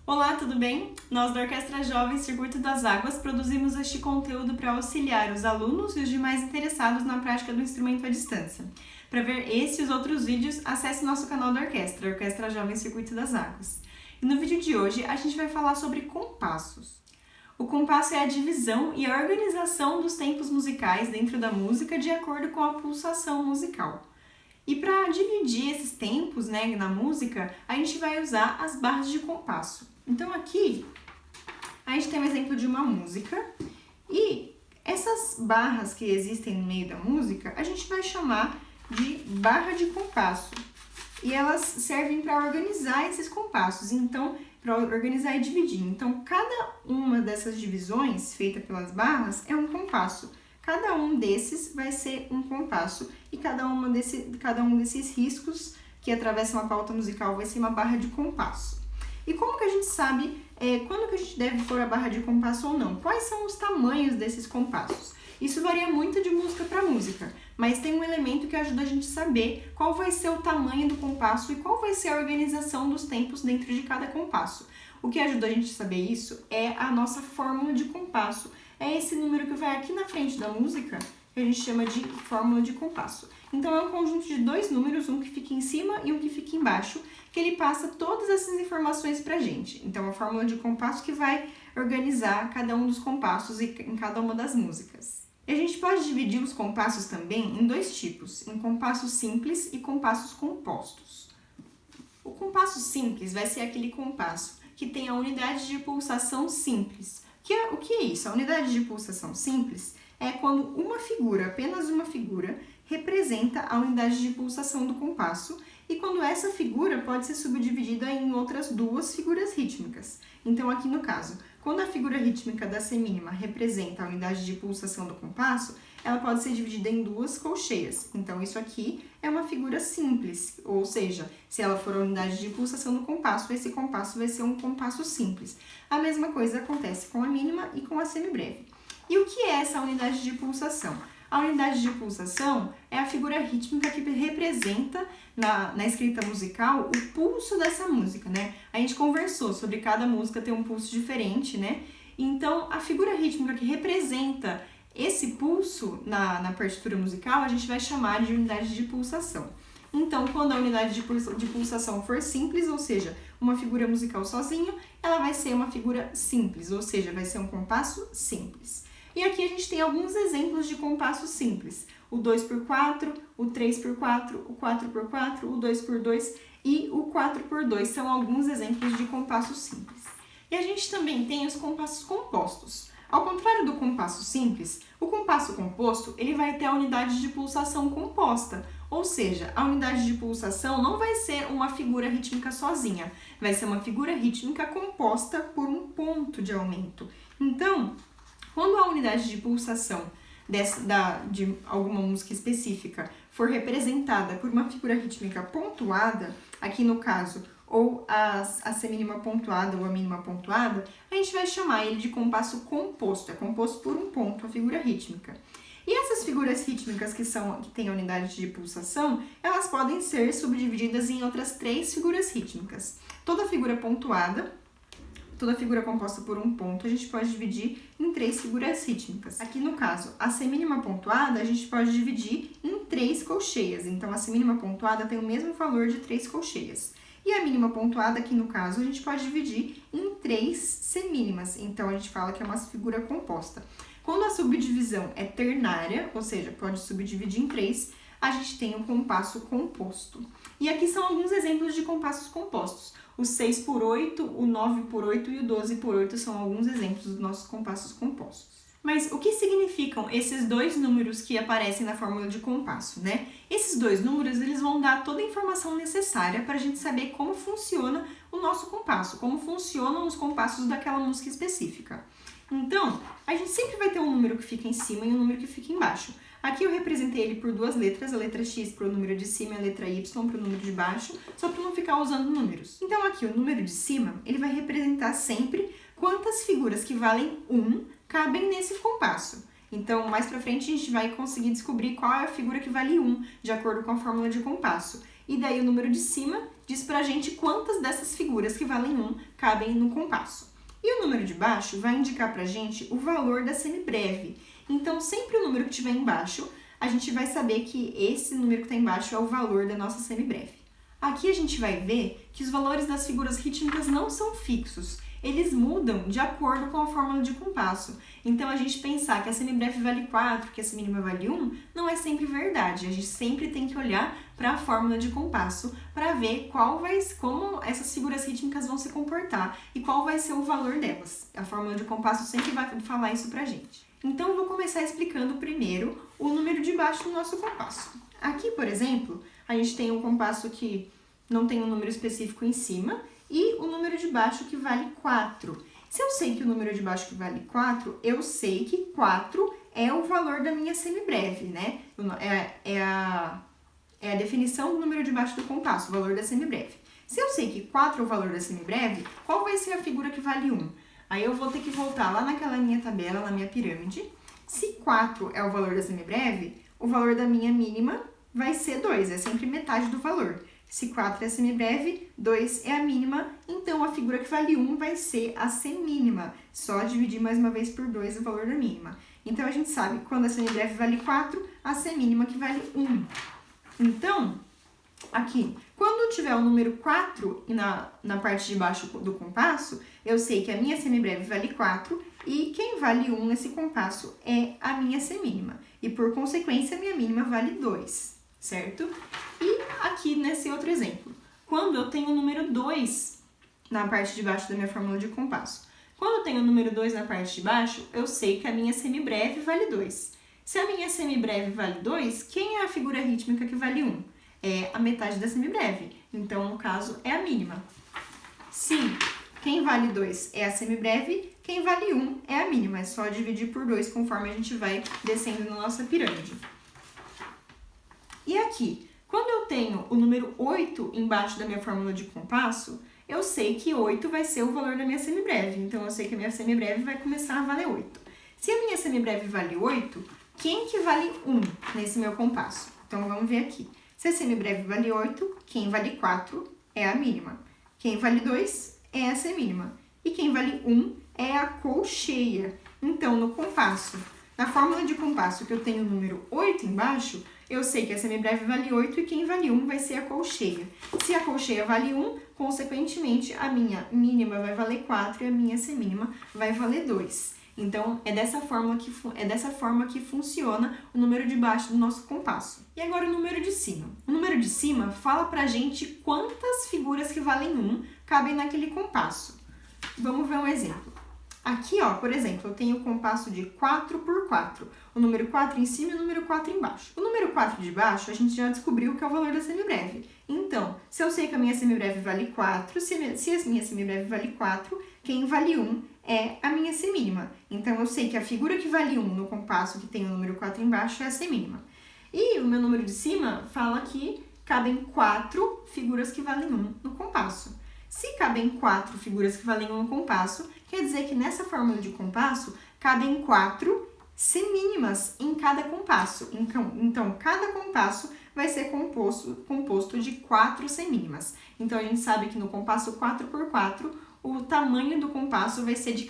Olá, tudo bem? Nós da Orquestra Jovem Circuito das Águas produzimos este conteúdo para auxiliar os alunos e os demais interessados na prática do instrumento à distância. Para ver esse e os outros vídeos, acesse nosso canal da Orquestra, Orquestra Jovem Circuito das Águas. E no vídeo de hoje a gente vai falar sobre compassos. O compasso é a divisão e a organização dos tempos musicais dentro da música de acordo com a pulsação musical. E para dividir esses tempos, na música, a gente vai usar as barras de compasso. Então aqui a gente tem um exemplo de uma música e essas barras que existem no meio da música a gente vai chamar de barra de compasso. E elas servem para organizar esses compassos, então para organizar e dividir. Então cada uma dessas divisões feita pelas barras é um compasso. Cada um desses vai ser um compasso e cada um desses riscos que atravessam a pauta musical vai ser uma barra de compasso. E como que a gente sabe quando que a gente deve pôr a barra de compasso ou não? Quais são os tamanhos desses compassos? Isso varia muito de música para música, mas tem um elemento que ajuda a gente a saber qual vai ser o tamanho do compasso e qual vai ser a organização dos tempos dentro de cada compasso. O que ajuda a gente a saber isso é a nossa fórmula de compasso. É esse número que vai aqui na frente da música, que a gente chama de fórmula de compasso. Então é um conjunto de dois números, um que fica em cima e um que fica embaixo, que ele passa todas essas informações pra gente. Então a fórmula de compasso que vai organizar cada um dos compassos em cada uma das músicas. E a gente pode dividir os compassos também em dois tipos, em compassos simples e compassos compostos. O compasso simples vai ser aquele compasso que tem a unidade de pulsação simples. O que é isso? A unidade de pulsação simples é quando uma figura, apenas uma figura, representa a unidade de pulsação do compasso e quando essa figura pode ser subdividida em outras duas figuras rítmicas. Então aqui no caso, quando a figura rítmica da semínima representa a unidade de pulsação do compasso, ela pode ser dividida em duas colcheias. Então isso aqui é uma figura simples, ou seja, se ela for a unidade de pulsação do compasso, esse compasso vai ser um compasso simples. A mesma coisa acontece com a mínima e com a semibreve. E o que é essa unidade de pulsação? A unidade de pulsação é a figura rítmica que representa na escrita musical o pulso dessa música, A gente conversou sobre cada música ter um pulso diferente, Então, a figura rítmica que representa esse pulso na partitura musical, a gente vai chamar de unidade de pulsação. Então, quando a unidade de pulsação for simples, ou seja, uma figura musical sozinha, ela vai ser uma figura simples, ou seja, vai ser um compasso simples. E aqui a gente tem alguns exemplos de compassos simples. O 2x4, o 3x4, o 4x4, o 2x2 e o 4x2 são alguns exemplos de compassos simples. E a gente também tem os compassos compostos. Ao contrário do compasso simples, o compasso composto ele vai ter a unidade de pulsação composta, ou seja, a unidade de pulsação não vai ser uma figura rítmica sozinha, vai ser uma figura rítmica composta por um ponto de aumento. Então, quando a unidade de pulsação de alguma música específica for representada por uma figura rítmica pontuada, aqui no caso, ou a semínima pontuada ou a mínima pontuada, a gente vai chamar ele de compasso composto, é composto por um ponto, a figura rítmica. E essas figuras rítmicas que têm a unidade de pulsação, elas podem ser subdivididas em outras três figuras rítmicas. Toda figura composta por um ponto, a gente pode dividir em três figuras rítmicas. Aqui no caso, a semínima pontuada, a gente pode dividir em três colcheias. Então, a semínima pontuada tem o mesmo valor de três colcheias. E a mínima pontuada, aqui no caso, a gente pode dividir em três semínimas. Então, a gente fala que é uma figura composta. Quando a subdivisão é ternária, ou seja, pode subdividir em três, a gente tem o compasso composto. E aqui são alguns exemplos de compassos compostos. O 6x8, o 9x8 e o 12x8 são alguns exemplos dos nossos compassos compostos. Mas o que significam esses dois números que aparecem na fórmula de compasso, Esses dois números, eles vão dar toda a informação necessária para a gente saber como funciona o nosso compasso, como funcionam os compassos daquela música específica. Então, a gente sempre vai ter um número que fica em cima e um número que fica embaixo. Aqui eu representei ele por duas letras, a letra X para o número de cima e a letra Y para o número de baixo, só para não ficar usando números. Então aqui o número de cima, ele vai representar sempre quantas figuras que valem 1 cabem nesse compasso. Então, mais pra frente, a gente vai conseguir descobrir qual é a figura que vale 1, de acordo com a fórmula de compasso. E daí o número de cima diz pra gente quantas dessas figuras que valem 1 cabem no compasso. E o número de baixo vai indicar pra gente o valor da semibreve. Então, sempre o número que estiver embaixo, a gente vai saber que esse número que está embaixo é o valor da nossa semibreve. Aqui a gente vai ver que os valores das figuras rítmicas não são fixos. Eles mudam de acordo com a fórmula de compasso. Então, a gente pensar que a semibreve vale 4, que a semínima vale 1, não é sempre verdade. A gente sempre tem que olhar para a fórmula de compasso para ver como essas figuras rítmicas vão se comportar e qual vai ser o valor delas. A fórmula de compasso sempre vai falar isso para a gente. Então, eu vou começar explicando primeiro o número de baixo do nosso compasso. Aqui, por exemplo, a gente tem um compasso que não tem um número específico em cima e o número de baixo que vale 4. Se eu sei que o número de baixo que vale 4, eu sei que 4 é o valor da minha semibreve, né? É a definição do número de baixo do compasso, o valor da semibreve. Se eu sei que 4 é o valor da semibreve, qual vai ser a figura que vale 1? Aí eu vou ter que voltar lá naquela minha tabela, na minha pirâmide. Se 4 é o valor da semibreve, o valor da minha mínima vai ser 2, é sempre metade do valor. Se 4 é a semibreve, 2 é a mínima, então a figura que vale 1 vai ser a semínima. Só dividir mais uma vez por 2 o valor da mínima. Então, a gente sabe que quando a semibreve vale 4, a semínima que vale 1. Então, aqui, quando tiver o número 4 na parte de baixo do compasso, eu sei que a minha semibreve vale 4 e quem vale 1 nesse compasso é a minha semínima. E, por consequência, a minha mínima vale 2. Certo? E aqui nesse outro exemplo, quando eu tenho o número 2 na parte de baixo da minha fórmula de compasso. Quando eu tenho o número 2 na parte de baixo, eu sei que a minha semibreve vale 2. Se a minha semibreve vale 2, quem é a figura rítmica que vale 1? É a metade da semibreve. Então, no caso, é a mínima. Se quem vale 2 é a semibreve, quem vale 1 é a mínima. É só dividir por 2 conforme a gente vai descendo na nossa pirâmide. E aqui, quando eu tenho o número 8 embaixo da minha fórmula de compasso, eu sei que 8 vai ser o valor da minha semibreve. Então, eu sei que a minha semibreve vai começar a valer 8. Se a minha semibreve vale 8, quem que vale 1 nesse meu compasso? Então, vamos ver aqui. Se a semibreve vale 8, quem vale 4 é a mínima. Quem vale 2 é a semínima. E quem vale 1 é a colcheia. Então, no compasso, na fórmula de compasso que eu tenho o número 8 embaixo, eu sei que a semibreve vale 8 e quem vale 1 vai ser a colcheia. Se a colcheia vale 1, consequentemente, a minha mínima vai valer 4 e a minha semínima vai valer 2. Então, é dessa forma que funciona o número de baixo do nosso compasso. E agora o número de cima. O número de cima fala pra gente quantas figuras que valem 1 cabem naquele compasso. Vamos ver um exemplo. Aqui, ó, por exemplo, eu tenho o compasso de 4 por 4. O número 4 em cima e o número 4 embaixo. O número 4 de baixo, a gente já descobriu que é o valor da semibreve. Então, se eu sei que a minha semibreve vale 4, se a minha semibreve vale 4, quem vale 1 é a minha semínima. Então, eu sei que a figura que vale 1 no compasso que tem o número 4 embaixo é a semínima. E o meu número de cima fala que cabem 4 figuras que valem 1 no compasso. Se cabem 4 figuras que valem 1 no compasso, quer dizer que nessa fórmula de compasso cabem 4 semínimas em cada compasso. Então, cada compasso vai ser composto de 4 semínimas. Então, a gente sabe que no compasso 4 por 4, o tamanho do compasso vai ser de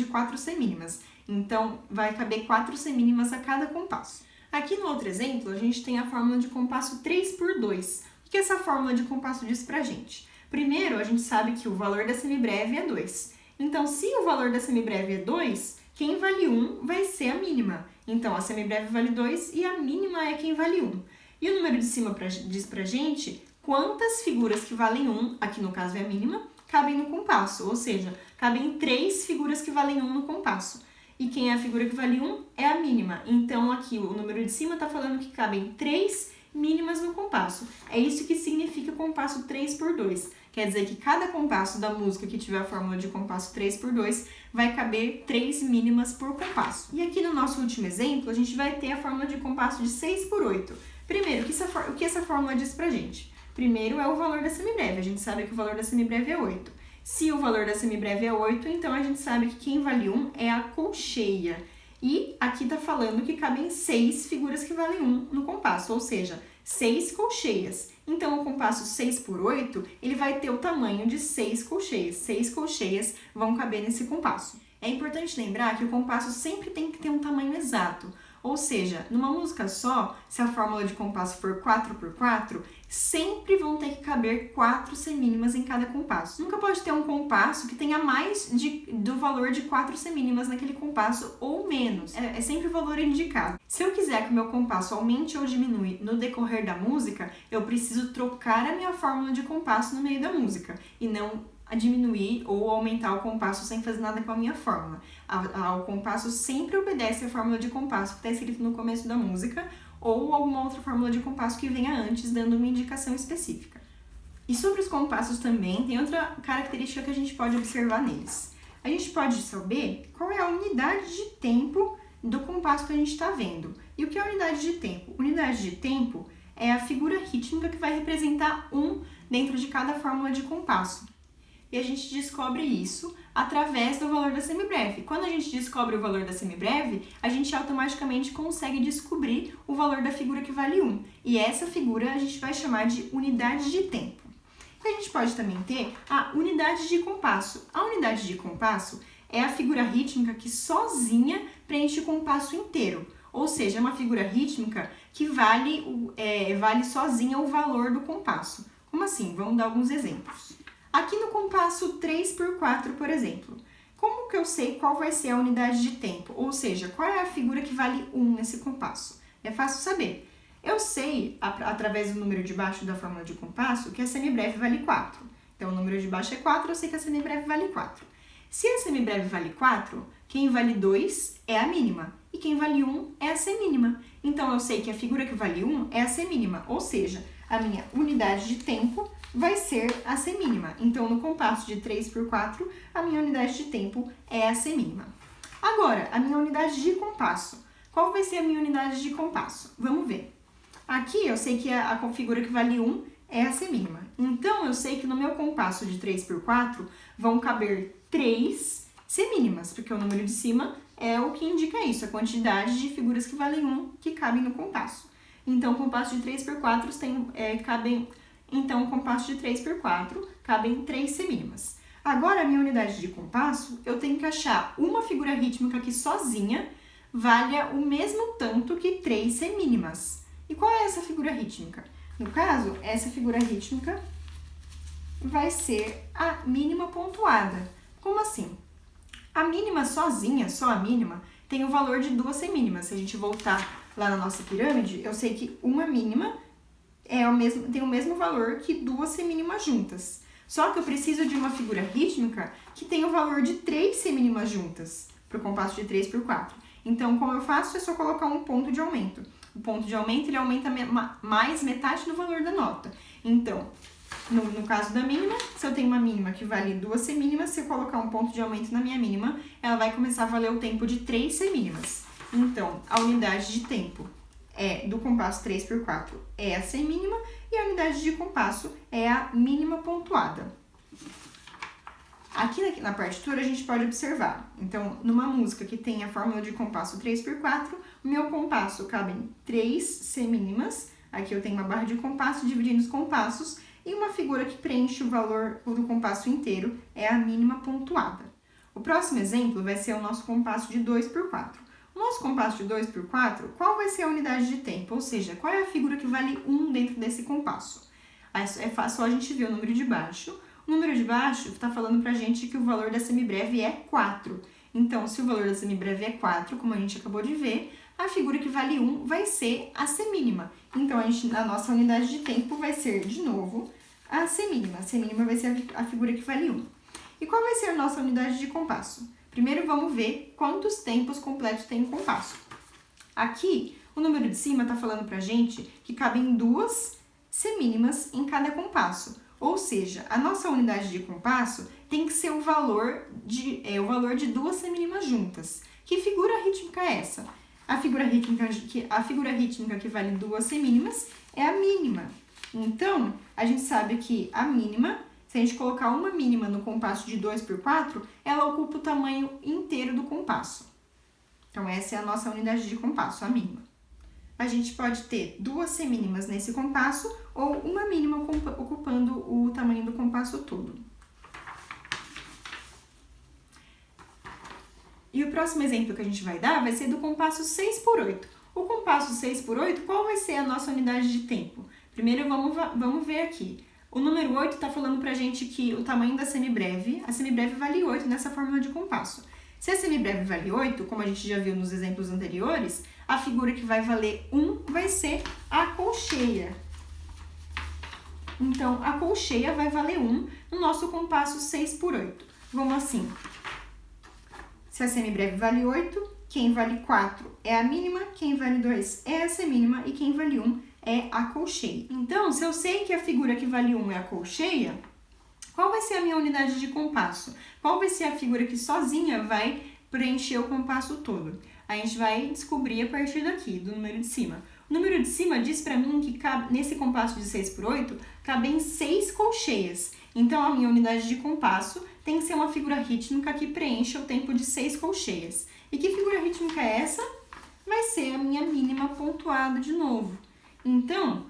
4 semínimas. Então, vai caber 4 semínimas a cada compasso. Aqui no outro exemplo, a gente tem a fórmula de compasso 3 por 2. O que essa fórmula de compasso diz pra gente? Primeiro, a gente sabe que o valor da semibreve é 2. Então, se o valor da semibreve é 2, quem vale 1 vai ser a mínima. Então, a semibreve vale 2 e a mínima é quem vale 1. E o número de cima diz pra gente quantas figuras que valem 1, aqui no caso é a mínima, cabem no compasso. Ou seja, cabem 3 figuras que valem 1 no compasso. E quem é a figura que vale 1 é a mínima. Então, aqui o número de cima está falando que cabem 3 mínimas no compasso. É isso que significa o compasso 3 por 2. Quer dizer que cada compasso da música que tiver a fórmula de compasso 3 por 2 vai caber 3 mínimas por compasso. E aqui no nosso último exemplo, a gente vai ter a fórmula de compasso de 6 por 8. Primeiro, o que essa fórmula diz pra gente? Primeiro é o valor da semibreve. A gente sabe que o valor da semibreve é 8. Se o valor da semibreve é 8, então a gente sabe que quem vale 1 é a colcheia. E aqui tá falando que cabem 6 figuras que valem 1 no compasso, ou seja, 6 colcheias. Então, o compasso 6 por 8, ele vai ter o tamanho de 6 colcheias. 6 colcheias vão caber nesse compasso. É importante lembrar que o compasso sempre tem que ter um tamanho exato. Ou seja, numa música só, se a fórmula de compasso for 4 por 4, sempre vão ter que caber 4 semínimas em cada compasso. Nunca pode ter um compasso que tenha mais do valor de 4 semínimas naquele compasso ou menos. É sempre o valor indicado. Se eu quiser que o meu compasso aumente ou diminua no decorrer da música, eu preciso trocar a minha fórmula de compasso no meio da música e não a diminuir ou aumentar o compasso sem fazer nada com a minha fórmula. O compasso sempre obedece a fórmula de compasso que está escrito no começo da música ou alguma outra fórmula de compasso que venha antes, dando uma indicação específica. E sobre os compassos também, tem outra característica que a gente pode observar neles. A gente pode saber qual é a unidade de tempo do compasso que a gente está vendo. E o que é a unidade de tempo? Unidade de tempo é a figura rítmica que vai representar dentro de cada fórmula de compasso. E a gente descobre isso através do valor da semibreve. Quando a gente descobre o valor da semibreve, a gente automaticamente consegue descobrir o valor da figura que vale 1. E essa figura a gente vai chamar de unidade de tempo. E a gente pode também ter a unidade de compasso. A unidade de compasso é a figura rítmica que sozinha preenche o compasso inteiro. Ou seja, é uma figura rítmica que vale sozinha o valor do compasso. Como assim? Vamos dar alguns exemplos. Aqui no compasso 3 por 4, por exemplo, como que eu sei qual vai ser a unidade de tempo? Ou seja, qual é a figura que vale 1 nesse compasso? É fácil saber. Eu sei, através do número de baixo da fórmula de compasso, que a semibreve vale 4. Então, o número de baixo é 4, eu sei que a semibreve vale 4. Se a semibreve vale 4, quem vale 2 é a mínima e quem vale 1 é a semínima. Então, eu sei que a figura que vale 1 é a semínima, ou seja, a minha unidade de tempo vai ser a semínima. Então, no compasso de 3 por 4, a minha unidade de tempo é a semínima. Agora, a minha unidade de compasso. Qual vai ser a minha unidade de compasso? Vamos ver. Aqui, eu sei que a figura que vale 1 é a semínima. Então, eu sei que no meu compasso de 3 por 4, vão caber 3 semínimas, porque o número de cima é o que indica isso, a quantidade de figuras que valem 1 que cabem no compasso. Então, o compasso de 3 por 4 Então, o compasso de 3 por 4 cabem 3 semínimas. Agora, a minha unidade de compasso, eu tenho que achar uma figura rítmica que sozinha valha o mesmo tanto que 3 semínimas. E qual é essa figura rítmica? No caso, essa figura rítmica vai ser a mínima pontuada. Como assim? A mínima sozinha, só a mínima, tem o valor de 2 semínimas. Se a gente voltar lá na nossa pirâmide, eu sei que uma mínima tem o mesmo valor que 2 semínimas juntas. Só que eu preciso de uma figura rítmica que tem o valor de 3 semínimas juntas, para o compasso de 3 por 4. Então, como eu faço? É só colocar um ponto de aumento. O ponto de aumento, ele aumenta mais metade do valor da nota. Então, no caso da mínima, se eu tenho uma mínima que vale 2 semínimas, se eu colocar um ponto de aumento na minha mínima, ela vai começar a valer o tempo de 3 semínimas. Então, a unidade de tempo do compasso 3 por 4 é a semínima e a unidade de compasso é a mínima pontuada. Aqui na partitura a gente pode observar. Então, numa música que tem a fórmula de compasso 3 por 4, o meu compasso cabe em 3 semínimas. Aqui eu tenho uma barra de compasso dividindo os compassos e uma figura que preenche o valor do compasso inteiro é a mínima pontuada. O próximo exemplo vai ser o nosso compasso de 2 por 4. O nosso compasso de 2 por 4, qual vai ser a unidade de tempo? Ou seja, qual é a figura que vale 1 dentro desse compasso? É só a gente ver o número de baixo. O número de baixo está falando pra gente que o valor da semibreve é 4. Então, se o valor da semibreve é 4, como a gente acabou de ver, a figura que vale 1 vai ser a semínima. Então, a nossa unidade de tempo vai ser, de novo, a semínima. A semínima vai ser a figura que vale 1. E qual vai ser a nossa unidade de compasso? Primeiro, vamos ver quantos tempos completos tem o compasso. Aqui, o número de cima está falando pra gente que cabem 2 semínimas em cada compasso. Ou seja, a nossa unidade de compasso tem que ser o valor de 2 semínimas juntas. Que figura rítmica é essa? A figura rítmica que vale 2 semínimas é a mínima. Então, a gente sabe que a mínima, se a gente colocar uma mínima no compasso de 2 por 4, ela ocupa o tamanho inteiro do compasso. Então, essa é a nossa unidade de compasso, a mínima. a gente pode ter 2 semínimas nesse compasso ou uma mínima ocupando o tamanho do compasso todo. E o próximo exemplo que a gente vai dar vai ser do compasso 6/8. O compasso 6/8, qual vai ser a nossa unidade de tempo? Primeiro vamos ver aqui. O número 8 está falando pra gente que o tamanho da semibreve, a semibreve vale 8 nessa fórmula de compasso. Se a semibreve vale 8, como a gente já viu nos exemplos anteriores, a figura que vai valer 1 vai ser a colcheia. Então, a colcheia vai valer 1 no nosso compasso 6/8. Vamos assim. Se a semibreve vale 8, quem vale 4 é a mínima, quem vale 2 é a semínima e quem vale 1 é a colcheia. Então, se eu sei que a figura que vale 1 é a colcheia, qual vai ser a minha unidade de compasso? Qual vai ser a figura que sozinha vai preencher o compasso todo? A gente vai descobrir a partir daqui, do número de cima. O número de cima diz pra mim que nesse compasso de 6/8 cabem 6 colcheias. Então, a minha unidade de compasso tem que ser uma figura rítmica que preencha o tempo de 6 colcheias. E que figura rítmica é essa? Vai ser a minha mínima pontuada de novo. Então,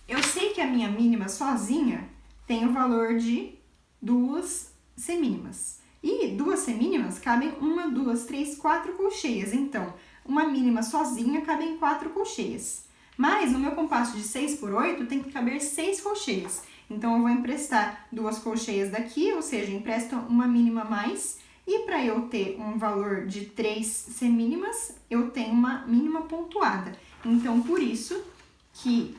eu sei que a minha mínima sozinha tem o valor de 2 semínimas. E 2 semínimas cabem 1, 2, 3, 4 colcheias. Então, uma mínima sozinha cabe em 4 colcheias. Mas no meu compasso de 6/8 tem que caber 6 colcheias. Então, eu vou emprestar 2 colcheias daqui, ou seja, empresto uma mínima a mais. E para eu ter um valor de 3 semínimas, eu tenho uma mínima pontuada. Então, por isso que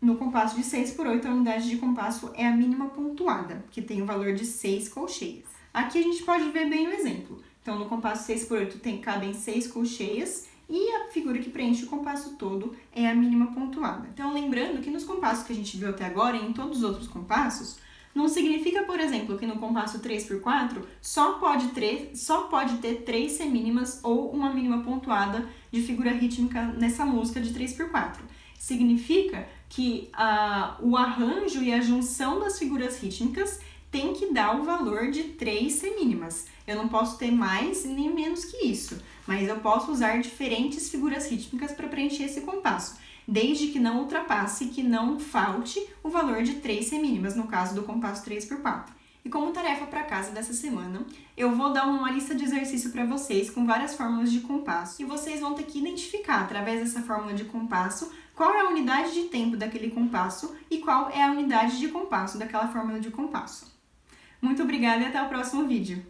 no compasso de 6/8, a unidade de compasso é a mínima pontuada, que tem o valor de 6 colcheias. Aqui a gente pode ver bem o exemplo. Então, no compasso 6/8 cabem 6 colcheias e a figura que preenche o compasso todo é a mínima pontuada. Então, lembrando que nos compassos que a gente viu até agora e em todos os outros compassos, não significa, por exemplo, que no compasso 3/4 só pode ter 3 semínimas ou uma mínima pontuada de figura rítmica nessa música de 3/4. Significa que o arranjo e a junção das figuras rítmicas tem que dar o valor de 3 semínimas. Eu não posso ter mais nem menos que isso, mas eu posso usar diferentes figuras rítmicas para preencher esse compasso, desde que não ultrapasse, que não falte o valor de 3 semínimas, no caso do compasso 3/4. E como tarefa para casa dessa semana, eu vou dar uma lista de exercício para vocês com várias fórmulas de compasso e vocês vão ter que identificar, através dessa fórmula de compasso, qual é a unidade de tempo daquele compasso e qual é a unidade de compasso daquela fórmula de compasso. Muito obrigada e até o próximo vídeo!